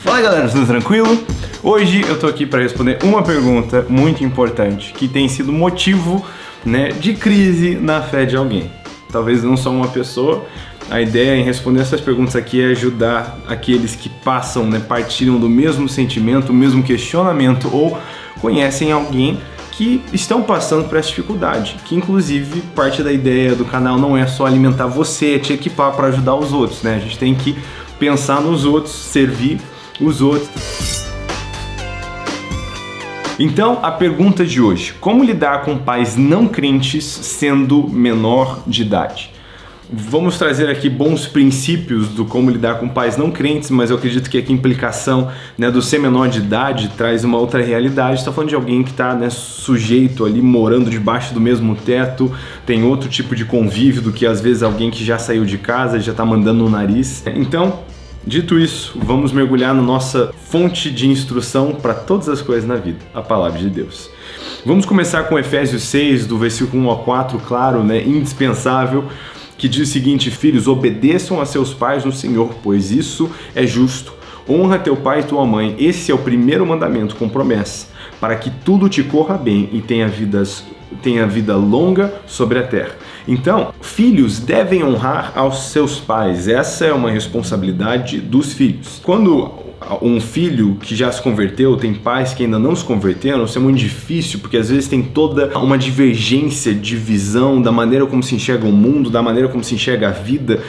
Fala galera, tudo tranquilo? Hoje eu tô aqui para responder uma pergunta muito importante que tem sido motivo, de crise na fé de alguém. Talvez não só uma pessoa. A ideia em responder essas perguntas aqui é ajudar aqueles que passam, partilham do mesmo sentimento, o mesmo questionamento ou conhecem alguém que estão passando por essa dificuldade, que inclusive parte da ideia do canal não é só alimentar você, é te equipar para ajudar os outros, A gente tem que pensar nos outros, servir os outros. Então, a pergunta de hoje: como lidar com pais não crentes sendo menor de idade? Vamos trazer aqui bons princípios do como lidar com pais não crentes, mas eu acredito que aqui a implicação do ser menor de idade traz uma outra realidade. Está falando de alguém que está sujeito ali, morando debaixo do mesmo teto, tem outro tipo de convívio do que às vezes alguém que já saiu de casa, já está mandando no nariz. Então, dito isso, vamos mergulhar na nossa fonte de instrução para todas as coisas na vida, a Palavra de Deus. Vamos começar com Efésios 6, do versículo 1 a 4, claro, indispensável, que diz o seguinte: filhos, obedeçam a seus pais no Senhor, pois isso é justo. Honra teu pai e tua mãe, esse é o primeiro mandamento com promessa, para que tudo te corra bem e tenha vida longa sobre a terra. Então, filhos devem honrar aos seus pais. Essa é uma responsabilidade dos filhos. Quando um filho que já se converteu tem pais que ainda não se converteram, isso é muito difícil, porque às vezes tem toda uma divergência de visão da maneira como se enxerga o mundo, da maneira como se enxerga a vida,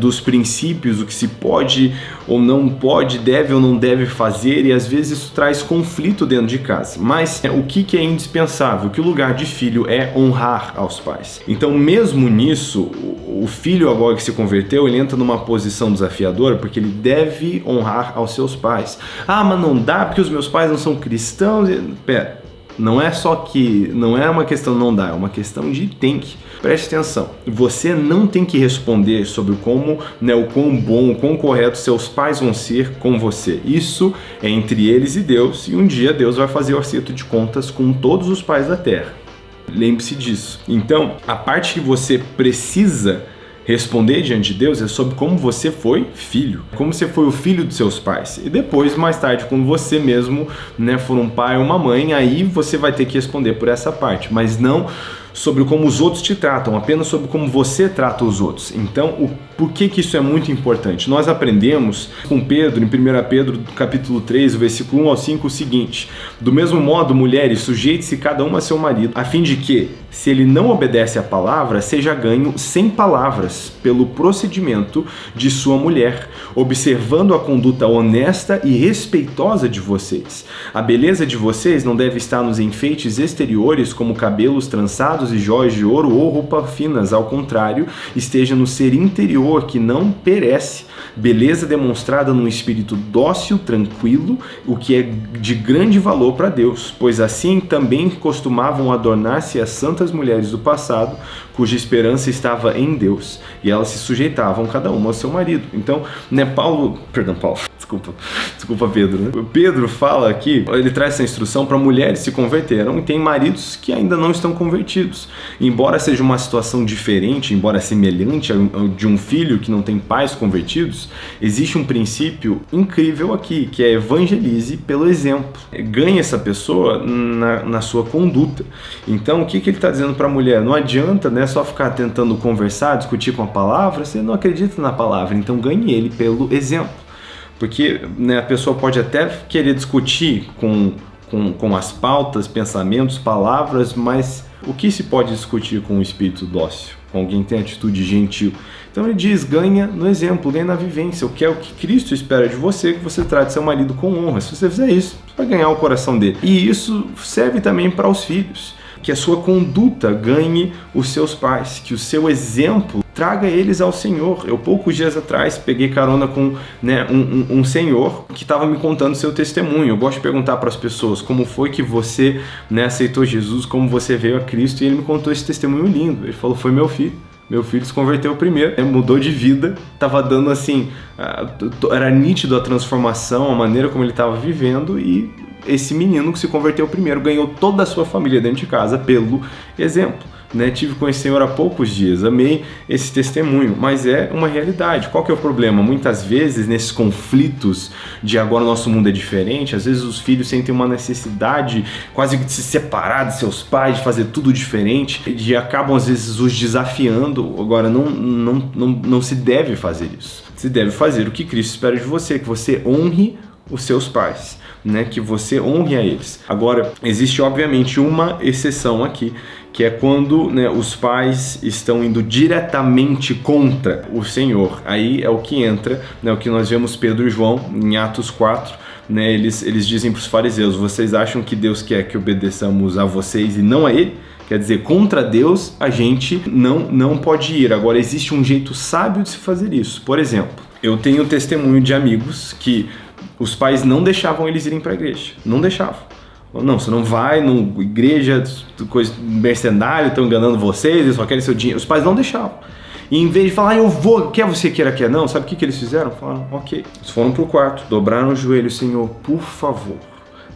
dos princípios, o que se pode ou não pode, deve ou não deve fazer, e às vezes isso traz conflito dentro de casa. Mas o que é indispensável? Que o lugar de filho é honrar aos pais. Então, mesmo nisso, o filho agora que se converteu, ele entra numa posição desafiadora, porque ele deve honrar aos seus pais. Ah, mas não dá porque os meus pais não são cristãos. Pera, não é uma questão não dá, é uma questão de tem que. Preste atenção, você não tem que responder sobre como, o quão bom, o quão correto seus pais vão ser com você. Isso é entre eles e Deus, e um dia Deus vai fazer o acerto de contas com todos os pais da terra. Lembre-se disso. Então, a parte que você precisa responder diante de Deus é sobre como você foi filho, como você foi o filho dos seus pais. E depois, mais tarde, quando você mesmo for um pai ou uma mãe, aí você vai ter que responder por essa parte, mas não sobre como os outros te tratam, apenas sobre como você trata os outros. Então, por que isso é muito importante? Nós aprendemos com Pedro, em 1 Pedro, capítulo 3, o versículo 1 ao 5, o seguinte: do mesmo modo, mulheres, sujeite-se cada uma a seu marido, a fim de que, se ele não obedece à palavra, seja ganho sem palavras, pelo procedimento de sua mulher, observando a conduta honesta e respeitosa de vocês. A beleza de vocês não deve estar nos enfeites exteriores, como cabelos trançados e joias de ouro ou roupas finas, ao contrário, esteja no ser interior que não perece, beleza demonstrada num espírito dócil, tranquilo, o que é de grande valor para Deus, pois assim também costumavam adornar-se as santas mulheres do passado, cuja esperança estava em Deus, e elas se sujeitavam cada uma ao seu marido. Então, Desculpa, Pedro. Pedro fala aqui, ele traz essa instrução para mulheres se converteram e tem maridos que ainda não estão convertidos. Embora seja uma situação diferente, embora semelhante ao de um filho que não tem pais convertidos, existe um princípio incrível aqui, que é evangelize pelo exemplo. Ganhe essa pessoa na sua conduta. Então, o que ele está dizendo para a mulher? Não adianta só ficar tentando conversar, discutir com a palavra, você não acredita na palavra, então ganhe ele pelo exemplo. Porque a pessoa pode até querer discutir com as pautas, pensamentos, palavras, mas o que se pode discutir com um espírito dócil, com alguém que tem atitude gentil? Então ele diz, ganha no exemplo, ganha na vivência, o que é o que Cristo espera de você, que você trate seu marido com honra. Se você fizer isso, você vai ganhar o coração dele. E isso serve também para os filhos, que a sua conduta ganhe os seus pais, que o seu exemplo traga eles ao Senhor. Eu poucos dias atrás peguei carona com um senhor que estava me contando seu testemunho. Eu gosto de perguntar para as pessoas como foi que você aceitou Jesus, como você veio a Cristo, e ele me contou esse testemunho lindo. Ele falou, foi meu filho. Meu filho se converteu primeiro, mudou de vida, estava dando era nítido a transformação, a maneira como ele estava vivendo, e esse menino que se converteu primeiro ganhou toda a sua família dentro de casa pelo exemplo. né? Tive com esse senhor há poucos dias, amei esse testemunho, mas é uma realidade. Qual que é o problema? Muitas vezes, nesses conflitos de agora o nosso mundo é diferente, às vezes os filhos sentem uma necessidade quase de se separar de seus pais, de fazer tudo diferente, e acabam às vezes os desafiando. Agora, não se deve fazer isso. Se deve fazer o que Cristo espera de você, que você honre os seus pais, né? Que você honre a eles. Agora, existe obviamente uma exceção aqui, que é quando, né, os pais estão indo diretamente contra o Senhor. Aí é o que entra, né, o que nós vemos Pedro e João em Atos 4, né, eles dizem para os fariseus: vocês acham que Deus quer que obedeçamos a vocês e não a Ele? Quer dizer, contra Deus a gente não pode ir. Agora, existe um jeito sábio de se fazer isso. Por exemplo, eu tenho testemunho de amigos que os pais não deixavam eles irem para a igreja. Não deixavam. Não, você não vai na igreja, coisa mercenário, estão enganando vocês, eles só querem seu dinheiro. Os pais não deixavam. E em vez de falar, eu vou, quer você queira, quer não, sabe o que eles fizeram? Falaram, ok. Eles foram pro quarto, dobraram o joelho: Senhor, por favor,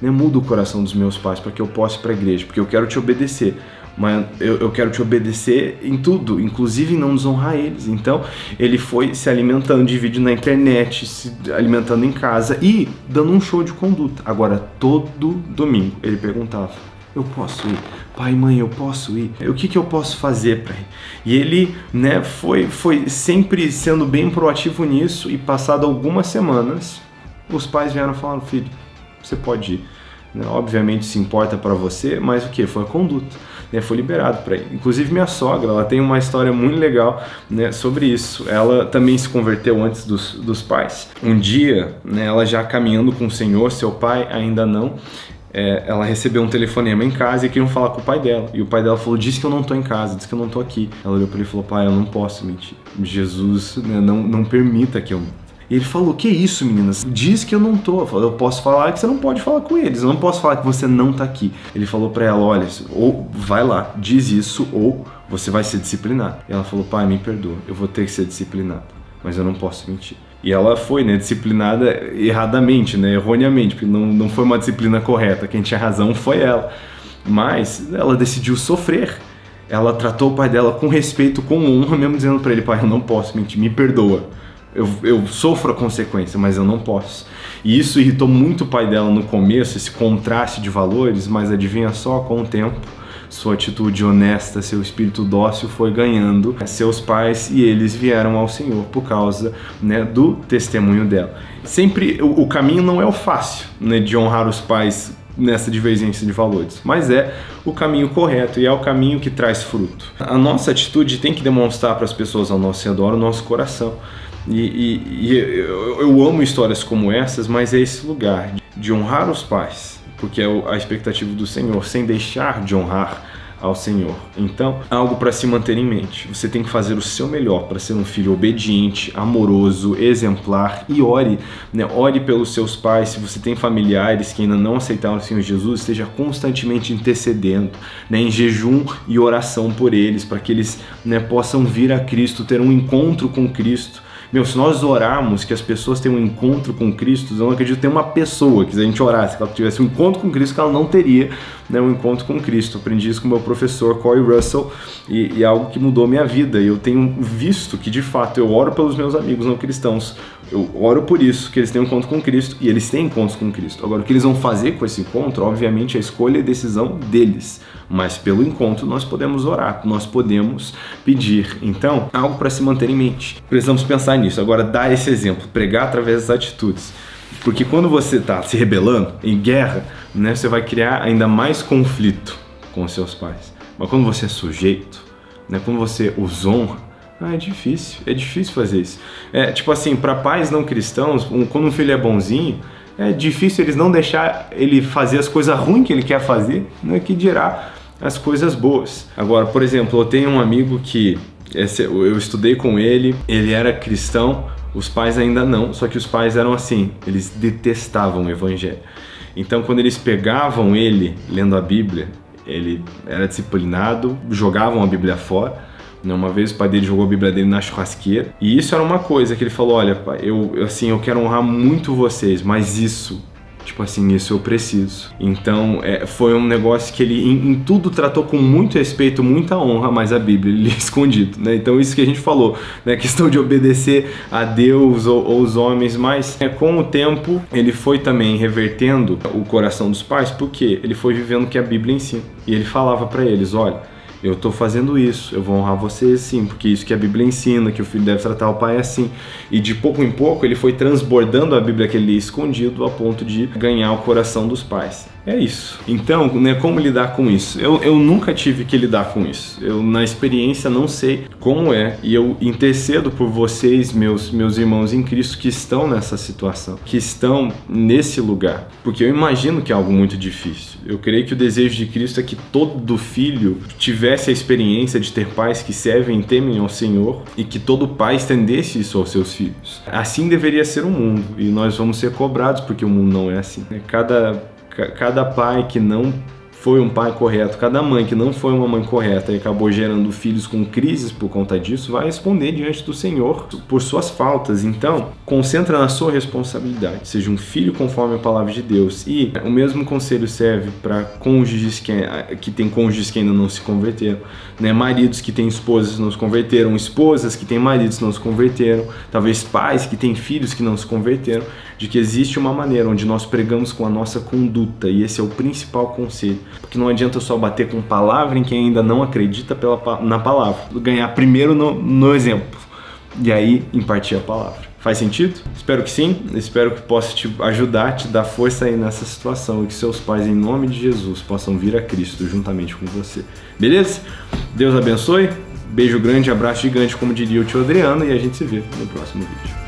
né, muda o coração dos meus pais para que eu possa ir para a igreja, porque eu quero te obedecer. Mas eu quero te obedecer em tudo, inclusive em não desonrar eles. Então ele foi se alimentando de vídeo na internet, se alimentando em casa e dando um show de conduta. Agora, todo domingo ele perguntava: eu posso ir? Pai, mãe, eu posso ir? O que eu posso fazer para ir? E ele, né, foi sempre sendo bem proativo nisso, e passado algumas semanas os pais vieram e falaram: filho, você pode ir. Obviamente se importa para você, mas o que? Foi a conduta. Foi liberado para ir. Inclusive minha sogra, ela tem uma história muito legal, né, sobre isso. Ela também se converteu antes dos pais. Um dia, né, ela já caminhando com o Senhor, seu pai ainda não, ela recebeu um telefonema em casa e queriam falar com o pai dela. E o pai dela falou: diz que eu não estou em casa, diz que eu não estou aqui. Ela olhou para ele e falou: pai, eu não posso mentir. Jesus, né, não permita que eu minta. E ele falou: que isso, meninas? Diz que eu não tô. Eu posso falar que você não pode falar com eles. Eu não posso falar que você não tá aqui. Ele falou pra ela: olha, ou vai lá, diz isso, ou você vai ser disciplinado. E ela falou: pai, me perdoa, eu vou ter que ser disciplinado, mas eu não posso mentir. E ela foi, né, disciplinada erradamente, né, erroneamente, porque não foi uma disciplina correta. Quem tinha razão foi ela. Mas ela decidiu sofrer. Ela tratou o pai dela com respeito, com honra, mesmo dizendo pra ele: pai, eu não posso mentir, me perdoa. Eu sofro a consequência, mas eu não posso. E isso irritou muito o pai dela no começo, esse contraste de valores, mas adivinha só, com o tempo, sua atitude honesta, seu espírito dócil foi ganhando seus pais, e eles vieram ao Senhor por causa, né, do testemunho dela. Sempre o caminho não é o fácil, né, de honrar os pais nessa divergência de valores, mas é o caminho correto e é o caminho que traz fruto. A nossa atitude tem que demonstrar para as pessoas ao nosso redor o nosso coração. E eu amo histórias como essas, mas é esse lugar de honrar os pais, porque é a expectativa do Senhor, sem deixar de honrar ao Senhor. Então, algo para se manter em mente. Você tem que fazer o seu melhor para ser um filho obediente, amoroso, exemplar, e ore, né? Ore pelos seus pais. Se você tem familiares que ainda não aceitaram o Senhor Jesus, esteja constantemente intercedendo, né, em jejum e oração por eles, para que eles, né, possam vir a Cristo, ter um encontro com Cristo. Se nós orarmos que as pessoas tenham um encontro com Cristo, eu não acredito que tenha uma pessoa que, se a gente orasse, que ela tivesse um encontro com Cristo, que ela não teria, né, um encontro com Cristo. Eu aprendi isso com o meu professor Corey Russell, e é algo que mudou minha vida. E eu tenho visto que, de fato, eu oro pelos meus amigos não cristãos. Eu oro por isso, que eles tenham um encontro com Cristo, e eles têm encontros com Cristo. Agora, o que eles vão fazer com esse encontro, obviamente, é a escolha e decisão deles. Mas pelo encontro nós podemos orar, nós podemos pedir. Então, algo para se manter em mente. Precisamos pensar nisso. Agora, dar esse exemplo, pregar através das atitudes. Porque quando você está se rebelando, em guerra, né, você vai criar ainda mais conflito com os seus pais. Mas quando você é sujeito, né, quando você os honra, é difícil fazer isso. Tipo assim, para pais não cristãos, quando um filho é bonzinho, é difícil eles não deixar ele fazer as coisas ruins que ele quer fazer, né, que dirá as coisas boas. Agora, por exemplo, eu tenho um amigo que eu estudei com ele era cristão, os pais ainda não, só que os pais eram assim, eles detestavam o evangelho. Então, quando eles pegavam ele lendo a Bíblia, ele era disciplinado, jogavam a Bíblia fora. Uma vez o pai dele jogou a Bíblia dele na churrasqueira, e isso era uma coisa que ele falou: olha, pai, eu quero honrar muito vocês, mas isso Tipo assim, isso eu preciso. Então, foi um negócio que ele em tudo tratou com muito respeito, muita honra, mas a Bíblia ele é escondido, né? Então, isso que a gente falou, né? A questão de obedecer a Deus ou os homens, mas com o tempo ele foi também revertendo o coração dos pais, porque ele foi vivendo o que a Bíblia ensina. E ele falava para eles, olha, eu estou fazendo isso, eu vou honrar vocês sim, porque isso que a Bíblia ensina, que o filho deve tratar o pai assim. E de pouco em pouco ele foi transbordando a Bíblia que ele lia escondido a ponto de ganhar o coração dos pais. É isso. Então, né, como lidar com isso? Eu nunca tive que lidar com isso. Eu, na experiência, não sei como é. E eu intercedo por vocês, meus irmãos em Cristo, que estão nessa situação, que estão nesse lugar. Porque eu imagino que é algo muito difícil. Eu creio que o desejo de Cristo é que todo filho tivesse a experiência de ter pais que servem e temem ao Senhor e que todo pai estendesse isso aos seus filhos. Assim deveria ser o mundo. E nós vamos ser cobrados porque o mundo não é assim. Cada pai que não foi um pai correto, cada mãe que não foi uma mãe correta e acabou gerando filhos com crises por conta disso, vai responder diante do Senhor por suas faltas. Então, concentra na sua responsabilidade. Seja um filho conforme a palavra de Deus. E o mesmo conselho serve para cônjuges que têm cônjuges que ainda não se converteram, né? Maridos que têm esposas que não se converteram, esposas que têm maridos que não se converteram, talvez pais que têm filhos que não se converteram, de que existe uma maneira onde nós pregamos com a nossa conduta, e esse é o principal conselho, porque não adianta só bater com palavra em quem ainda não acredita na palavra, ganhar primeiro no exemplo, e aí impartir a palavra. Faz sentido? Espero que sim, espero que possa te ajudar, te dar força aí nessa situação, e que seus pais, em nome de Jesus, possam vir a Cristo juntamente com você. Beleza? Deus abençoe, beijo grande, abraço gigante, como diria o tio Adriano, e a gente se vê no próximo vídeo.